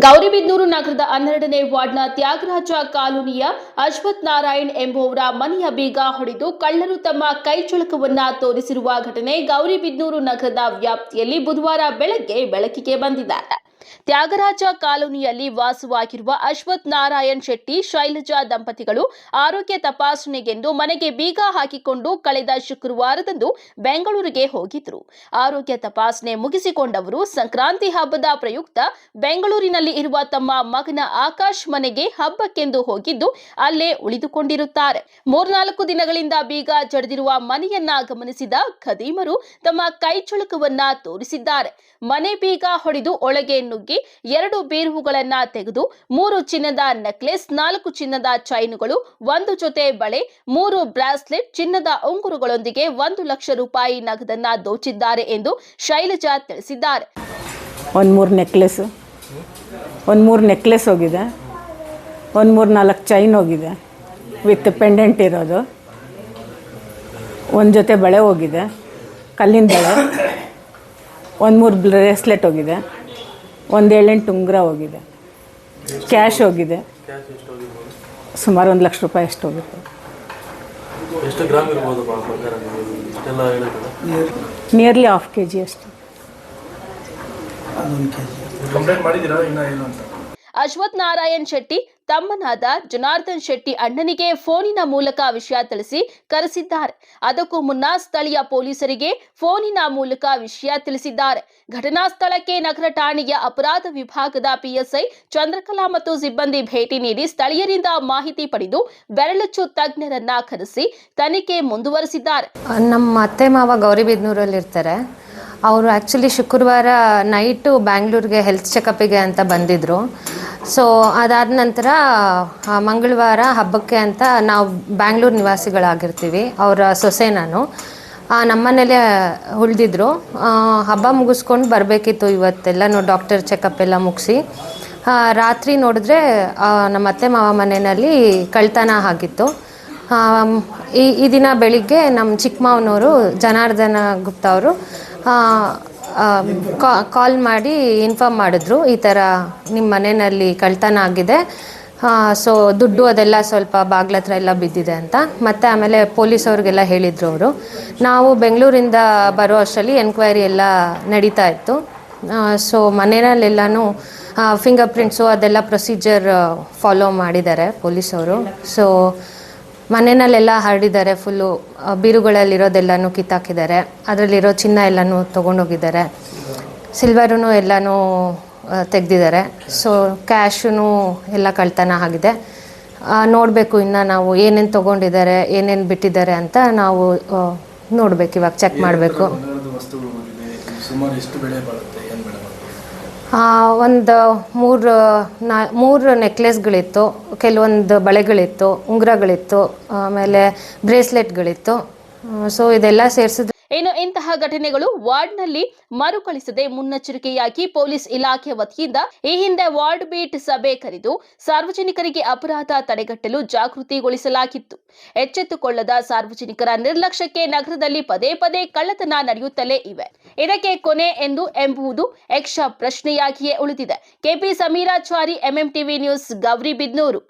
ಗೌರಿಬಿದನೂರು ನಗರದ 12ನೇ ವಾರ್ಡ್ನ ತ್ಯಾಗರಾಜ ಕಾಲೋನಿಯ ಅಶ್ವಥ್ ನಾರಾಯಣ್ ಎಂಬುವರ ಮನೆಯ ಬೀಗ ಹೊಡೆದು ಕಳ್ಳರು ತಮ್ಮ ಕೈಚಳಕವನ್ನ ತೋರಿಸಿರುವ ಘಟನೆ ಗೌರಿಬಿದನೂರು ನಗರದ ವ್ಯಾಪ್ತಿಯಲ್ಲಿ ಬುಧವಾರ ಬೆಳಗ್ಗೆ ಬೆಳಕಿಗೆ ಬಂದಿದೆ. ತ್ಯಾಗರಾಜ ಕಾಲೋನಿಯಲ್ಲಿ ವಾಸವಾಗಿರುವ ಅಶ್ವಥ್ ನಾರಾಯಣ್ ಶೆಟ್ಟಿ ಶೈಲಜಾ ದಂಪತಿಗಳು ಆರೋಗ್ಯ ತಪಾಸಣೆಗೆಂದು ಮನೆಗೆ ಬೀಗ ಹಾಕಿಕೊಂಡು ಕಳೆದ ಶುಕ್ರವಾರದಂದು ಬೆಂಗಳೂರಿಗೆ ಹೋಗಿದ್ರು. ಆರೋಗ್ಯ ತಪಾಸಣೆ ಮುಗಿಸಿಕೊಂಡವರು ಸಂಕ್ರಾಂತಿ ಹಬ್ಬದ ಪ್ರಯುಕ್ತ ಬೆಂಗಳೂರಿನಲ್ಲಿ ಇರುವ ತಮ್ಮ ಮಗನ ಆಕಾಶ್ ಮನೆಗೆ ಹಬ್ಬಕ್ಕೆಂದು ಹೋಗಿದ್ದು ಅಲ್ಲೇ ಉಳಿದುಕೊಂಡಿರುತ್ತಾರೆ. 3-4 ದಿನಗಳಿಂದ ಬೀಗ ಜಡಿದಿರುವ ಮನೆಯನ್ನ ಗಮನಿಸಿದ ಖದೀಮರು ತಮ್ಮ ಕೈಚಳಕವನ್ನ ತೋರಿಸಿದ್ದಾರೆ. ಮನೆ ಬೀಗ ಹೊಡೆದು ಒಳಗೆ ನುಗ್ಗಿ 2 ಬೀರುವುಗಳನ್ನ ತೆಗೆದು 3 ಚಿನ್ನದ ನೆಕ್ಲೆಸ್, 4 ಚಿನ್ನದ ಚೈನುಗಳು, 1 ಜೊತೆ ಬಳೆ, 3 ಬ್ರಾಸ್ಲೆಟ್, ಚಿನ್ನದ ಉಂಗುರಗಳೊಂದಿಗೆ 1 ಲಕ್ಷ ರೂಪಾಯಿ ನಗದನ್ನ ದೋಚಿದ್ದಾರೆ ಎಂದು ಶೈಲಜಾ ತಿಳಿಸಿದ್ದಾರೆ. 3 ನೆಕ್ಲೆಸ್ ಹೋಗಿದೆ, 3-4 ಚೈನ್ ಹೋಗಿದೆ ವಿತ್ ಪೆಂಡೆಂಟ್ ಇರೋದು, 1 ಜೊತೆ ಬಳೆ ಹೋಗಿದೆ, ಕಲ್ಲಿನ ಬಳೆ, 3 ಬ್ರೇಸ್ಲೆಟ್ ಹೋಗಿದೆ, 1 ಉಂಗುರ ಹೋಗಿದೆ, ಕ್ಯಾಶ್ ಹೋಗಿದೆ, ಸುಮಾರು 1 ಲಕ್ಷ ರೂಪಾಯಿ ಅಷ್ಟು ಹೋಗುತ್ತೆ. ನಿಯರ್ಲಿ ½ kg ಅಷ್ಟು. ಅಶ್ವಥ್ ನಾರಾಯಣ್ ಶೆಟ್ಟಿ ತಮ್ಮನಾದ ಜನಾರ್ದನ್ ಶೆಟ್ಟಿ ಅಣ್ಣನಿಗೆ ಫೋನಿನ ಮೂಲಕ ವಿಷಯ ತಿಳಿಸಿ ಕರೆಸಿದ್ದಾರೆ. ಅದಕ್ಕೂ ಮುನ್ನ ಸ್ಥಳೀಯ ಪೊಲೀಸರಿಗೆ ಫೋನಿನ ಮೂಲಕ ವಿಷಯ ತಿಳಿಸಿದ್ದಾರೆ. ಘಟನಾ ಸ್ಥಳಕ್ಕೆ ನಗರ ಠಾಣೆಯ ಅಪರಾಧ ವಿಭಾಗದ ಪಿಎಸ್ಐ ಚಂದ್ರಕಲಾ ಮತ್ತು ಸಿಬ್ಬಂದಿ ಭೇಟಿ ನೀಡಿ ಸ್ಥಳೀಯರಿಂದ ಮಾಹಿತಿ ಪಡೆದು ಬೆರಳಚ್ಚು ತಜ್ಞರನ್ನ ಕರೆಸಿ ತನಿಖೆ ಮುಂದುವರೆಸಿದ್ದಾರೆ. ನಮ್ಮ ಅತ್ತೆ ಮಾವ ಗೌರಿಬಿದನೂರಲ್ಲಿ ಇರ್ತಾರೆ. ಅವರು ಆ್ಯಕ್ಚುಲಿ ಶುಕ್ರವಾರ ನೈಟು ಬ್ಯಾಂಗ್ಳೂರಿಗೆ ಹೆಲ್ತ್ ಚೆಕಪ್ಪಿಗೆ ಅಂತ ಬಂದಿದ್ದರು. ಸೊ ಅದಾದ ನಂತರ ಮಂಗಳವಾರ ಹಬ್ಬಕ್ಕೆ ಅಂತ ನಾವು ಬ್ಯಾಂಗ್ಳೂರು ನಿವಾಸಿಗಳಾಗಿರ್ತೀವಿ. ಅವರ ಸೊಸೆ ನಾನು ನಮ್ಮನೇಲೆ ಉಳಿದಿದ್ರು. ಹಬ್ಬ ಮುಗಿಸ್ಕೊಂಡು ಬರಬೇಕಿತ್ತು ಇವತ್ತೆಲ್ಲನೂ ಡಾಕ್ಟರ್ ಚೆಕಪ್ ಎಲ್ಲ ಮುಗಿಸಿ. ರಾತ್ರಿ ನೋಡಿದ್ರೆ ನಮ್ಮ ಅತ್ತೆ ಮಾವ ಮನೆಯಲ್ಲಿ ಕಳ್ತನ ಆಗಿತ್ತು. ಈ ದಿನ ಬೆಳಿಗ್ಗೆ ನಮ್ಮ ಚಿಕ್ಕ ಮಾವನವರು ಜನಾರ್ದನ ಗುಪ್ತಾ ಅವರು ಕಾಲ್ ಮಾಡಿ ಇನ್ಫಾರ್ಮ್ ಮಾಡಿದ್ರು, ಈ ಥರ ನಿಮ್ಮ ಮನೆಯಲ್ಲಿ ಕಳ್ತನ ಆಗಿದೆ, ಸೊ ದುಡ್ಡು ಅದೆಲ್ಲ ಸ್ವಲ್ಪ ಬಾಗ್ಲ ಹತ್ರ ಎಲ್ಲ ಬಿದ್ದಿದೆ ಅಂತ. ಮತ್ತು ಆಮೇಲೆ ಪೊಲೀಸವ್ರಿಗೆಲ್ಲ ಹೇಳಿದರು ಅವರು. ನಾವು ಬೆಂಗಳೂರಿಂದ ಬರೋ ಅಷ್ಟರಲ್ಲಿ ಎನ್ಕ್ವೈರಿ ಎಲ್ಲ ನಡೀತಾ ಇತ್ತು. ಸೊ ಮನೆಯಲ್ಲೆಲ್ಲನೂ ಫಿಂಗರ್ ಪ್ರಿಂಟ್ಸು ಅದೆಲ್ಲ ಪ್ರೊಸೀಜರ್ ಫಾಲೋ ಮಾಡಿದ್ದಾರೆ ಪೊಲೀಸವರು. ಸೊ ಮನೆಯಲ್ಲೆಲ್ಲ ಹರಡಿದ್ದಾರೆ, ಫುಲ್ಲು ಬೀರುಗಳಲ್ಲಿರೋದೆಲ್ಲನೂ ಕಿತ್ತಾಕಿದ್ದಾರೆ, ಅದರಲ್ಲಿರೋ ಚಿನ್ನ ಎಲ್ಲನೂ ತೊಗೊಂಡೋಗಿದ್ದಾರೆ, ಸಿಲ್ವರು ಎಲ್ಲನೂ ತೆಗೆದಿದ್ದಾರೆ. ಸೊ ಕ್ಯಾಶೂ ಎಲ್ಲ ಕಳ್ತನ ಆಗಿದೆ. ನೋಡಬೇಕು ಇನ್ನು ನಾವು ಏನೇನು ತೊಗೊಂಡಿದ್ದಾರೆ ಏನೇನು ಬಿಟ್ಟಿದ್ದಾರೆ ಅಂತ ನಾವು ನೋಡಬೇಕು, ಇವಾಗ ಚೆಕ್ ಮಾಡಬೇಕು. ಒಂದು 3 ನೆಕ್ಲೆಸ್ಗಳಿತ್ತು, ಕೆಲವೊಂದು ಬಳೆಗಳಿತ್ತು, ಉಂಗುರಗಳಿತ್ತು, ಆಮೇಲೆ ಬ್ರೇಸ್ಲೆಟ್ಗಳಿತ್ತು. ಸೊ ಇದೆಲ್ಲ ಸೇರಿಸಿದ್ರೆ ಇನ್ನು ಇಂತಹ ಘಟನೆಗಳು ವಾರ್ಡ್ನಲ್ಲಿ ಮರುಕಳಿಸದೆ ಮುನ್ನೆಚ್ಚರಿಕೆಯಾಗಿ ಪೊಲೀಸ್ ಇಲಾಖೆ ವತಿಯಿಂದ ಈ ಹಿಂದೆ ವಾರ್ಡ್ ಬೀಟ್ ಸಭೆ ಕರೆದು ಸಾರ್ವಜನಿಕರಿಗೆ ಅಪರಾಧ ತಡೆಗಟ್ಟಲು ಜಾಗೃತಿಗೊಳಿಸಲಾಗಿತ್ತು. ಎಚ್ಚೆತ್ತುಕೊಳ್ಳದ ಸಾರ್ವಜನಿಕರ ನಿರ್ಲಕ್ಷ್ಯಕ್ಕೆ ನಗರದಲ್ಲಿ ಪದೇ ಪದೇ ಕಳ್ಳತನ ನಡೆಯುತ್ತಲೇ ಇವೆ. ಇದಕ್ಕೆ ಕೊನೆ ಎಂಬುದು ಯಕ್ಷ ಪ್ರಶ್ನೆಯಾಗಿಯೇ ಉಳಿದಿದೆ. KP Sameerachari, MMTV news, Gauribidanur.